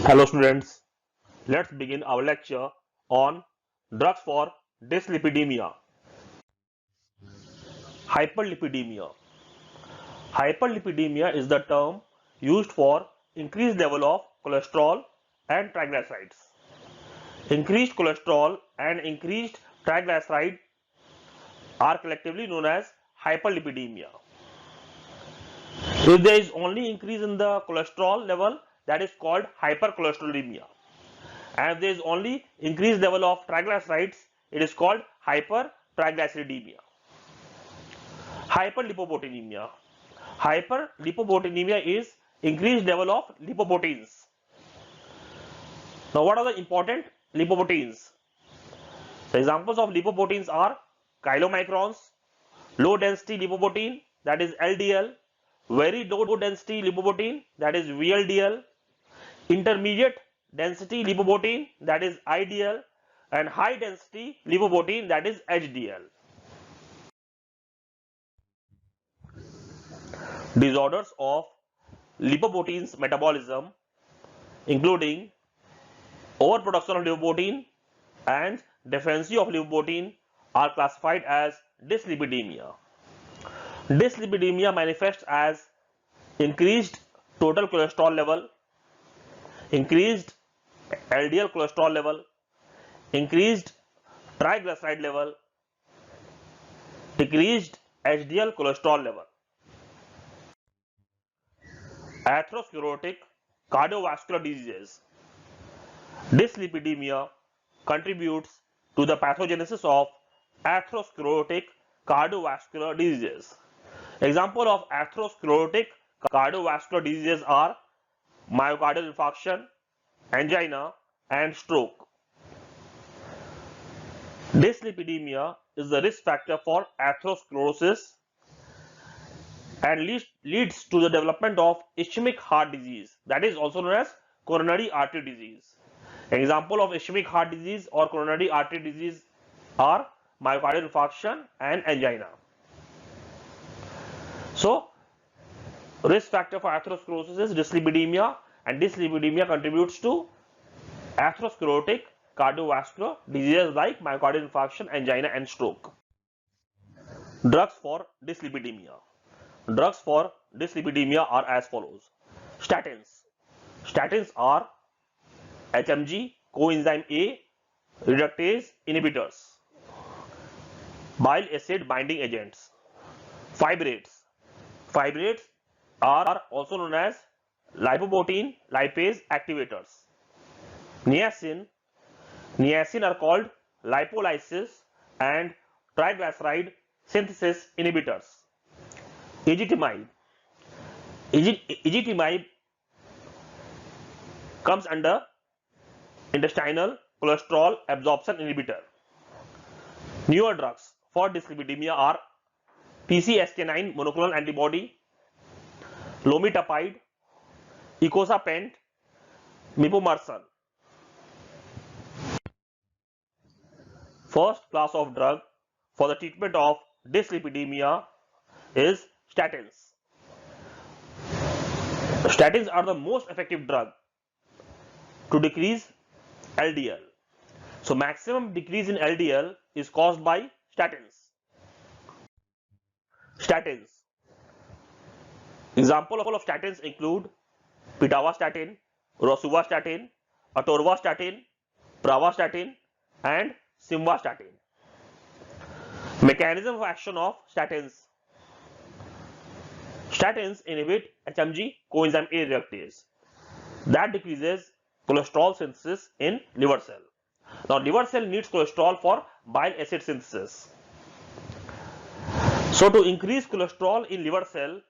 Hello students, let's begin our lecture on drugs for dyslipidemia. Hyperlipidemia. Hyperlipidemia is the term used for increased level of cholesterol and triglycerides. Increased cholesterol and increased triglyceride are collectively known as hyperlipidemia. If there is only increase in the cholesterol level, that is called hypercholesterolemia. And if there is only increased level of triglycerides, it is called hypertriglyceridemia. Hyperlipoproteinemia. Hyperlipoproteinemia is increased level of lipoproteins. Now, what are the important lipoproteins? The examples of lipoproteins are chylomicrons, low density lipoprotein, that is LDL, very low density lipoprotein, that is VLDL, intermediate density lipoprotein, that is IDL, and high density lipoprotein, that is HDL. Disorders of lipoproteins metabolism, including overproduction of lipoprotein and deficiency of lipoprotein, are classified as dyslipidemia. Dyslipidemia manifests as increased total cholesterol level, increased LDL cholesterol level, increased triglyceride level, decreased HDL cholesterol level. Atherosclerotic cardiovascular diseases. Dyslipidemia contributes to the pathogenesis of atherosclerotic cardiovascular diseases. Example of atherosclerotic cardiovascular diseases are myocardial infarction, angina, and stroke. Dyslipidemia is the risk factor for atherosclerosis and leads to the development of ischemic heart disease, that is also known as coronary artery disease. Example of ischemic heart disease or coronary artery disease are myocardial infarction and angina. So, risk factor for atherosclerosis is dyslipidemia, and dyslipidemia contributes to atherosclerotic cardiovascular diseases like myocardial infarction, angina, and stroke. Drugs for dyslipidemia. Drugs for dyslipidemia are as follows. Statins. Statins are HMG, coenzyme A, reductase inhibitors, bile acid binding agents. Fibrates. Fibrates are also known as lipoprotein lipase activators. Niacin. Niacin are called lipolysis and triglyceride synthesis inhibitors. Ezetimibe. Ezetimibe comes under intestinal cholesterol absorption inhibitor. Newer drugs for dyslipidemia are PCSK9 monoclonal antibody, lomitapide, icosapent, mipomersen. First class of drug for the treatment of dyslipidemia is statins. Statins are the most effective drug to decrease LDL. So maximum decrease in LDL is caused by statins. Statins. Example of statins include pitavastatin, rosuvastatin, atorvastatin, pravastatin, and simvastatin. Mechanism of action of statins. Statins inhibit HMG coenzyme A reductase that decreases cholesterol synthesis in liver cell. Now, liver cell needs cholesterol for bile acid synthesis. So, to increase cholesterol in liver cell,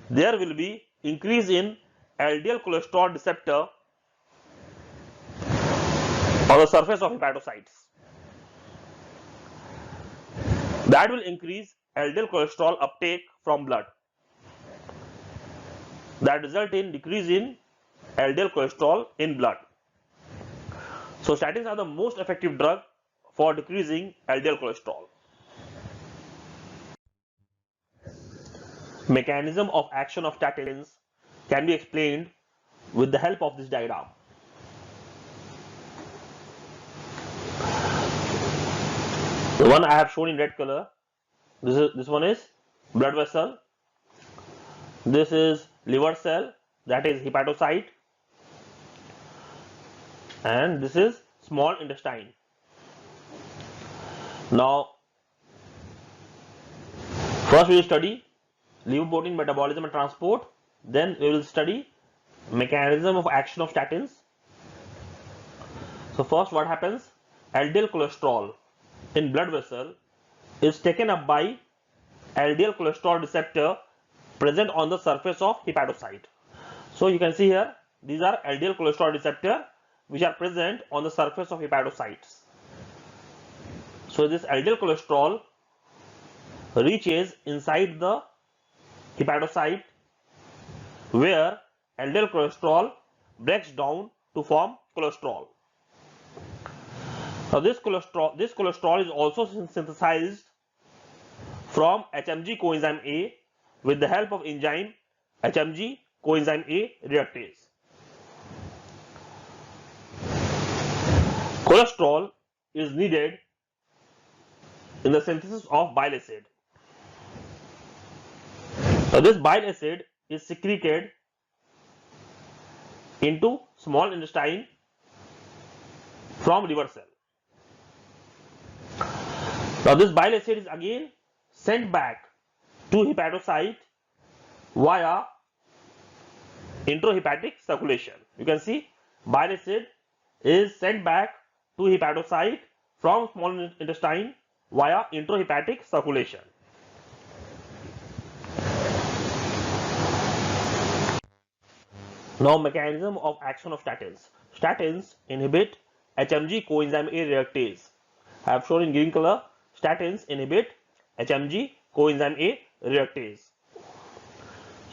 there will be increase in LDL cholesterol receptor on the surface of hepatocytes. That will increase LDL cholesterol uptake from blood. That result in decrease in LDL cholesterol in blood. So statins are the most effective drug for decreasing LDL cholesterol. Mechanism of action of statins can be explained with the help of this diagram. The one I have shown in red color, this one is blood vessel. This is liver cell, that is hepatocyte, and this is small intestine. Now, first we will study lipoprotein metabolism and transport. Then we will study mechanism of action of statins. So first, what happens? LDL cholesterol in blood vessel is taken up by LDL cholesterol receptor present on the surface of hepatocyte. So you can see here, these are LDL cholesterol receptor which are present on the surface of hepatocytes. So this LDL cholesterol reaches inside the hepatocyte where LDL cholesterol breaks down to form cholesterol. Now this cholesterol is also synthesized from HMG coenzyme A with the help of enzyme HMG coenzyme A reductase. Cholesterol is needed in the synthesis of bile acid. Now this bile acid is secreted into small intestine from liver cell. Now this bile acid is again sent back to hepatocyte via intrahepatic circulation. You can see bile acid is sent back to hepatocyte from small intestine via intrahepatic circulation. Now, mechanism of action of statins. Statins inhibit HMG coenzyme A reductase. I have shown in green color. Statins inhibit HMG coenzyme A reductase.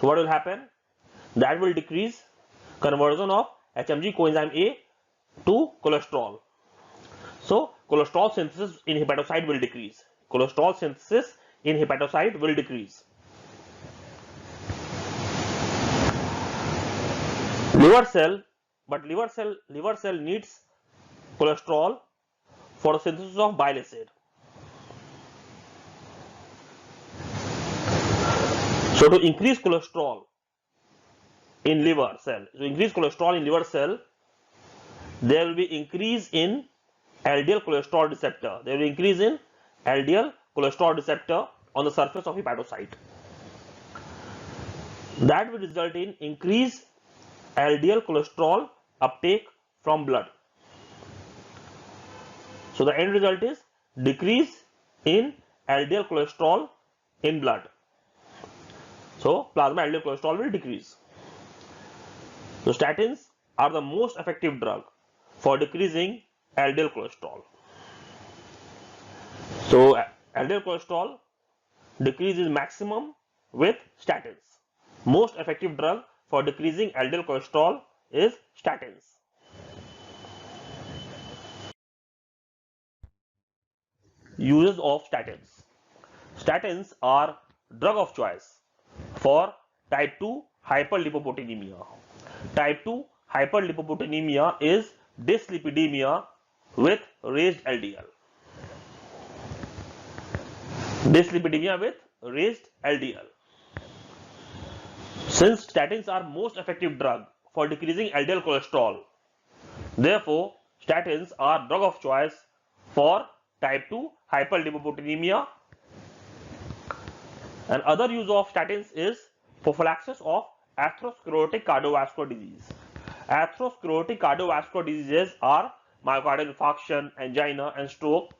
So what will happen? That will decrease conversion of HMG coenzyme A to cholesterol. So cholesterol synthesis in hepatocyte will decrease. Cholesterol synthesis in hepatocyte will decrease. Liver cell needs cholesterol for the synthesis of bile acid. So to increase cholesterol in liver cell, there will be increase in LDL cholesterol receptor. There will be increase in LDL cholesterol receptor on the surface of hepatocyte. That will result in increase LDL cholesterol uptake from blood. So the end result is decrease in LDL cholesterol in blood. So plasma LDL cholesterol will decrease. So statins are the most effective drug for decreasing LDL cholesterol. So LDL cholesterol decrease is maximum with statins. Most effective drug for decreasing LDL cholesterol is statins. Uses of statins. Statins are drug of choice for type 2 hyperlipoproteinemia. Type 2 hyperlipoproteinemia is dyslipidemia with raised LDL. Dyslipidemia with raised LDL. Since statins are most effective drug for decreasing LDL cholesterol, therefore statins are drug of choice for type 2 hyperlipoproteinemia. And other use of statins is prophylaxis of atherosclerotic cardiovascular disease. Atherosclerotic cardiovascular diseases are myocardial infarction, angina and stroke.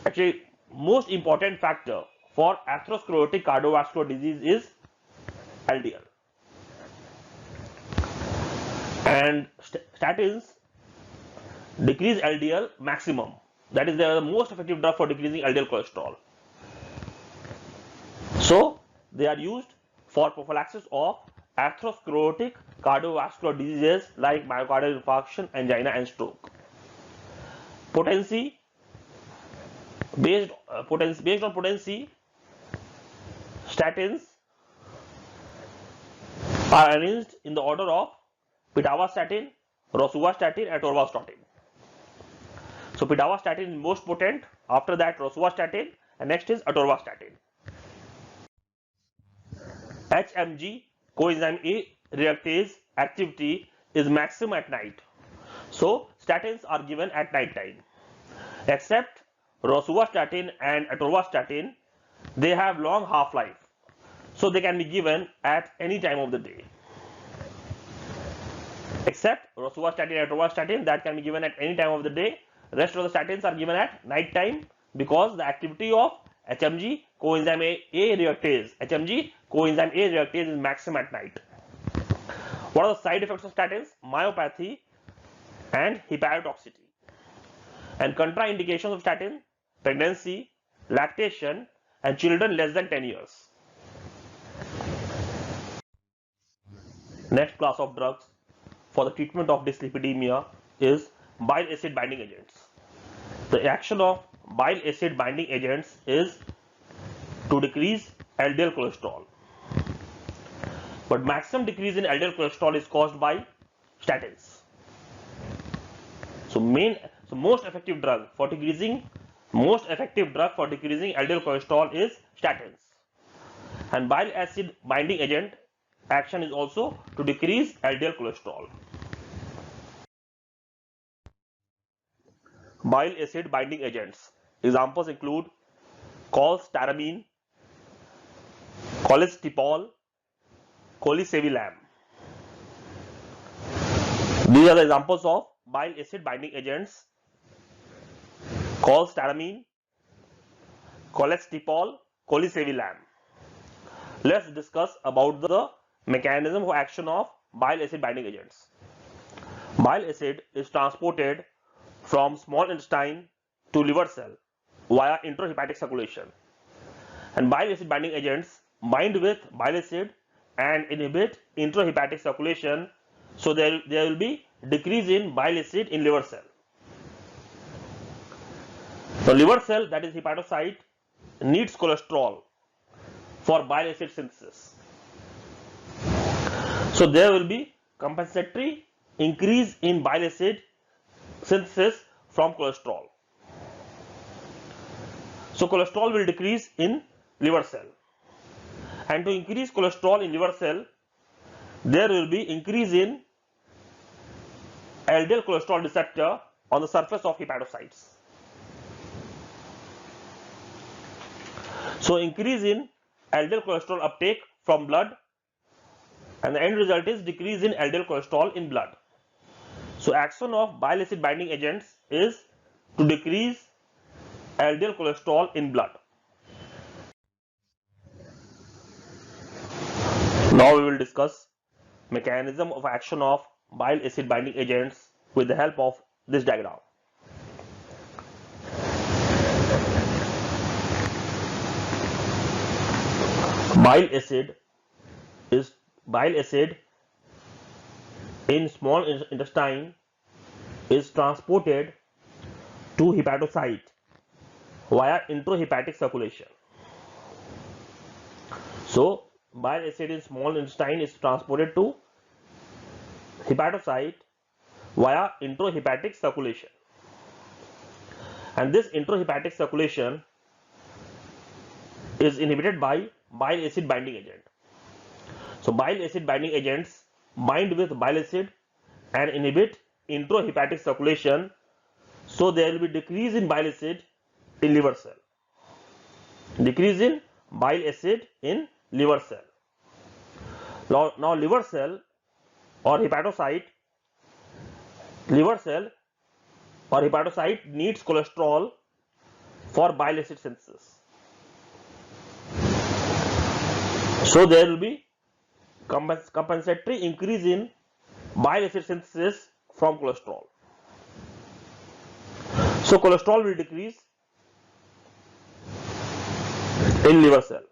Actually, most important factor for atherosclerotic cardiovascular disease is LDL. And statins decrease LDL maximum. That is, they are the most effective drug for decreasing LDL cholesterol. So they are used for prophylaxis of atherosclerotic cardiovascular diseases like myocardial infarction, angina and stroke. Potency, based on potency, statins are arranged in the order of pitavastatin, rosuvastatin and atorvastatin. So pitavastatin is most potent. After that, rosuvastatin, and next is atorvastatin. HMG coenzyme A reductase activity is maximum at night. So statins are given at night time. Except rosuvastatin and atorvastatin, they have long half-life. So they can be given at any time of the day. Except rosuvastatin and atorvastatin, that can be given at any time of the day. Rest of the statins are given at night time because the activity of HMG coenzyme A reductase is maximum at night. What are the side effects of statins? Myopathy and hepatotoxicity. And contraindications of statin: pregnancy, lactation, and children less than 10 years. Next class of drugs for the treatment of dyslipidemia is bile acid binding agents. The action of bile acid binding agents is to decrease LDL cholesterol. But maximum decrease in LDL cholesterol is caused by statins. So most effective drug for decreasing LDL cholesterol is statins. And bile acid binding agent action is also to decrease LDL cholesterol. Bile acid binding agents. Examples include cholestyramine, cholestyramine, cholesevilam. These are the examples of bile acid binding agents: cholestyramine, cholestyramine, cholesevilam. Let's discuss about the mechanism of action of bile acid binding agents. Bile acid is transported from small intestine to liver cell via intrahepatic circulation, and bile acid binding agents bind with bile acid and inhibit intrahepatic circulation, so there will be decrease in bile acid in liver cell. The liver cell, that is hepatocyte, needs cholesterol for bile acid synthesis. So there will be compensatory increase in bile acid synthesis from cholesterol. So cholesterol will decrease in liver cell, and to increase cholesterol in liver cell, there will be increase in LDL cholesterol receptor on the surface of hepatocytes. So increase in LDL cholesterol uptake from blood, and the end result is decrease in LDL cholesterol in blood. So action of bile acid binding agents is to decrease LDL cholesterol in blood. Now we will discuss mechanism of action of bile acid binding agents with the help of this diagram. Bile acid in small intestine is transported to hepatocyte via intrahepatic circulation. So bile acid in small intestine is transported to hepatocyte via intrahepatic circulation, and this intrahepatic circulation is inhibited by bile acid binding agent. So bile acid binding agents bind with bile acid and inhibit intrahepatic circulation, so there will be decrease in bile acid in liver cell. Decrease in bile acid in liver cell. Now liver cell or hepatocyte needs cholesterol for bile acid synthesis. So there will be compensatory increase in bile acid synthesis from cholesterol. So cholesterol will decrease in liver cell,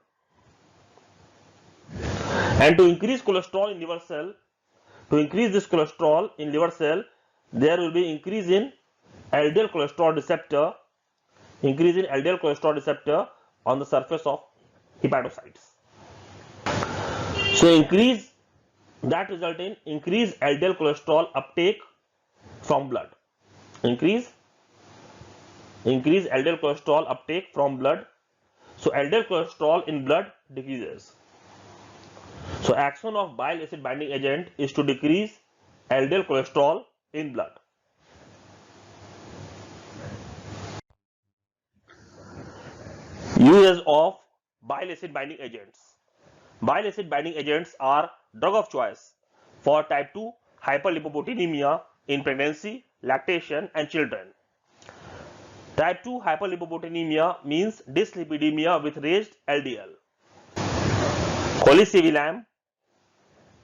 and to increase cholesterol in liver cell, there will be increase in LDL cholesterol receptor, on the surface of hepatocytes. So that result in increased LDL cholesterol uptake from blood. Increase increase LDL cholesterol uptake from blood. So LDL cholesterol in blood decreases. So action of bile acid binding agent is to decrease LDL cholesterol in blood. Uses of bile acid binding agents. Bile acid binding agents are drug of choice for type 2 hyperlipoproteinemia in pregnancy, lactation and children. Type 2 hyperlipoproteinemia means dyslipidemia with raised LDL. Cholecalciferol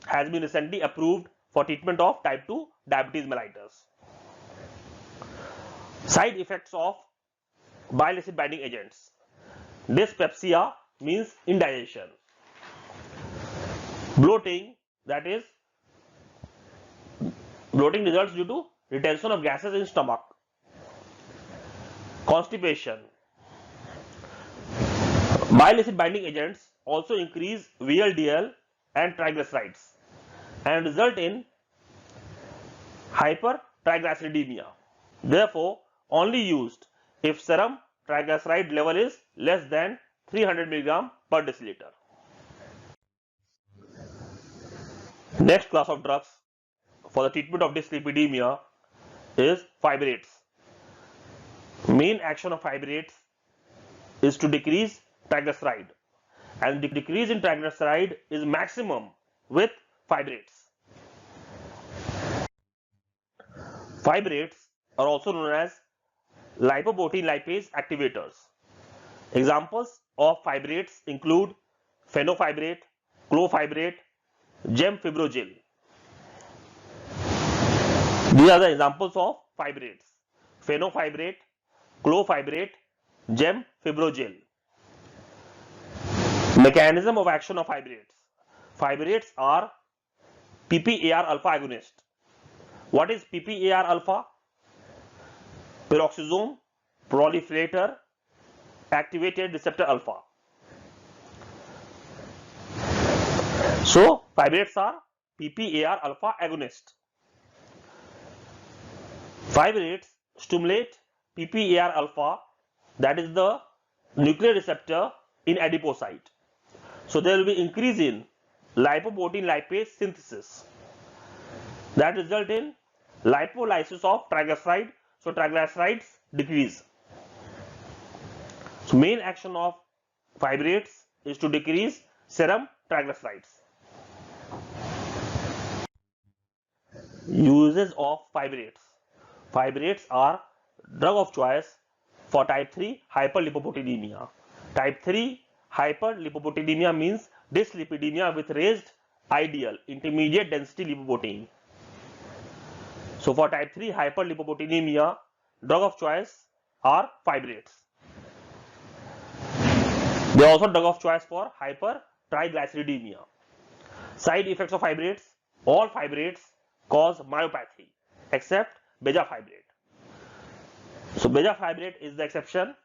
has been recently approved for treatment of type 2 diabetes mellitus. Side effects of bile acid binding agents. Dyspepsia means indigestion. Bloating, that is, bloating results due to retention of gases in stomach. Constipation. Bile acid binding agents also increase VLDL and triglycerides and result in hypertriglyceridemia. Therefore, only used if serum triglyceride level is less than 300 mg per deciliter. Next class of drugs for the treatment of dyslipidemia is fibrates. Main action of fibrates is to decrease triglyceride, and the decrease in triglyceride is maximum with fibrates. Fibrates are also known as lipoprotein lipase activators. Examples of fibrates include fenofibrate, clofibrate, gemfibrozil. These are the examples of fibrates: fenofibrate, clofibrate, gemfibrozil. Mechanism of action of fibrates. Fibrates are PPAR alpha agonist. What is PPAR alpha? Peroxisome proliferator activated receptor alpha. So fibrates are PPAR alpha agonist. Fibrates stimulate PPAR alpha, that is the nuclear receptor in adipocyte. So there will be increase in lipoprotein lipase synthesis that result in lipolysis of triglyceride. So triglycerides decrease. So main action of fibrates is to decrease serum triglycerides. Uses of fibrates. Fibrates are drug of choice for type 3 hyperlipoproteinemia. Type 3 hyperlipoproteinemia means dyslipidemia with raised ideal intermediate density lipoprotein. So for type 3 hyperlipoproteinemia, drug of choice are fibrates. They are also drug of choice for hypertriglyceridemia. Side effects of fibrates. All fibrates cause myopathy except bezafibrate. So bezafibrate is the exception.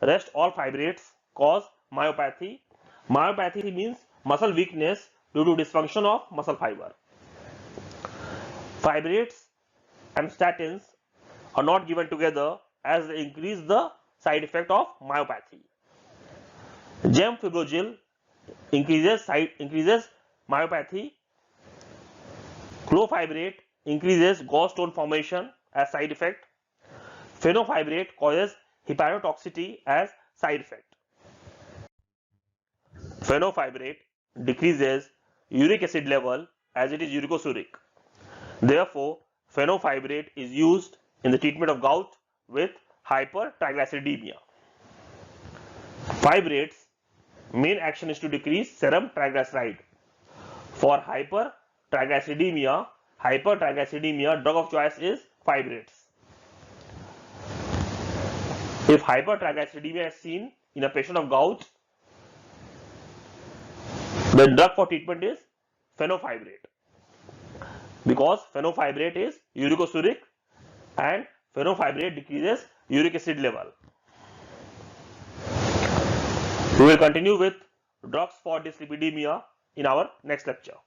Rest all fibrates cause myopathy. Myopathy means muscle weakness due to dysfunction of muscle fiber. Fibrates and statins are not given together as they increase the side effect of myopathy. Gemfibrozil increases myopathy. Clofibrate increases gallstone formation as side effect. Fenofibrate causes hepatotoxicity as side effect. Fenofibrate decreases uric acid level as it is uricosuric. Therefore, fenofibrate is used in the treatment of gout with hypertriglyceridemia. Fibrates main action is to decrease serum triglyceride. For hypertriglyceridemia, drug of choice is fibrates. If hypertriglyceridemia is seen in a patient of gout, the drug for treatment is fenofibrate, because fenofibrate is uricosuric and fenofibrate decreases uric acid level. We will continue with drugs for dyslipidemia in our next lecture.